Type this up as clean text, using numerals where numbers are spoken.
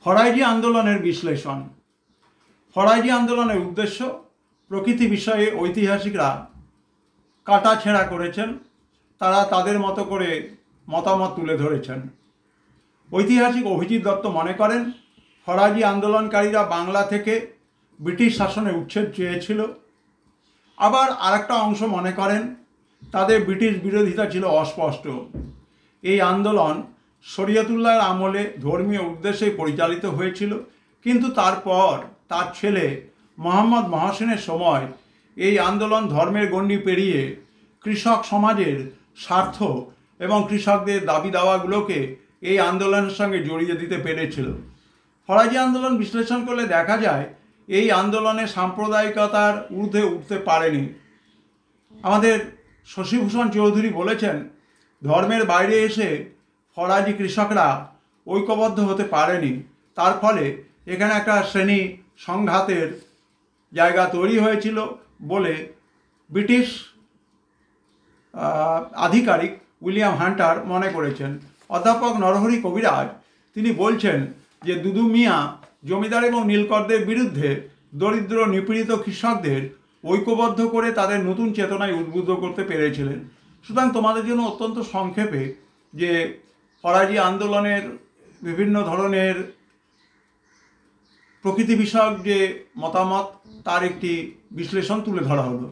ফরাইজি আন্দোলনের বিশ্লেষণ। ফরাইজি আন্দোলনের উদ্দেশ্য প্রকৃতি বিষয়ে ঐতিহাসিকরা কাটাছেঁড়া করেছেন, তারা তাদের মতো করে মতামত তুলে ধরেছেন। ঐতিহাসিক অভিজিৎ দত্ত মনে করেন ফরাইজি আন্দোলনকারীরা বাংলা থেকে ব্রিটিশ শাসনের উচ্ছেদ চেয়েছিল। আবার আরেকটা অংশ মনে করেন তাদের ব্রিটিশ বিরোধিতা ছিল অস্পষ্ট। এই আন্দোলন শরীয়তুল্লাহর আমলে ধর্মীয় উদ্দেশ্যে পরিচালিত হয়েছিল, কিন্তু তারপর তার ছেলে মোহাম্মদ মহসিনের সময় এই আন্দোলন ধর্মের গণ্ডি পেরিয়ে কৃষক সমাজের স্বার্থ এবং কৃষকদের দাবি দাওয়াগুলোকে এই আন্দোলনের সঙ্গে জড়িয়ে দিতে পেরেছিল। ফরাইজি আন্দোলন বিশ্লেষণ করলে দেখা যায় এই আন্দোলনে সাম্প্রদায়িকতার ঊর্ধ্বে উঠতে পারেনি। আমাদের শশীভূষণ চৌধুরী বলেছেন, ধর্মের বাইরে এসে ফরাইজি কৃষকরা ঐক্যবদ্ধ হতে পারেনি, তার ফলে এখানে একটা শ্রেণী সংঘাতের জায়গা তৈরি হয়েছিল বলে ব্রিটিশ আধিকারিক উইলিয়াম হান্টার মনে করেছেন। অধ্যাপক নরহরি কবিরাজ তিনি বলছেন যে দুদু মিয়া জমিদার এবং নীলকরদের বিরুদ্ধে দরিদ্র নিপীড়িত কৃষকদের ঐক্যবদ্ধ করে তাদের নতুন চেতনায় উদ্বুদ্ধ করতে পেরেছিলেন। সুতরাং তোমাদের জন্য অত্যন্ত সংক্ষেপে যে ফরাইজি আন্দোলনের বিভিন্ন ধরনের প্রকৃতি বিষয়ক যে মতামত তার একটি বিশ্লেষণ তুলে ধরা হলো।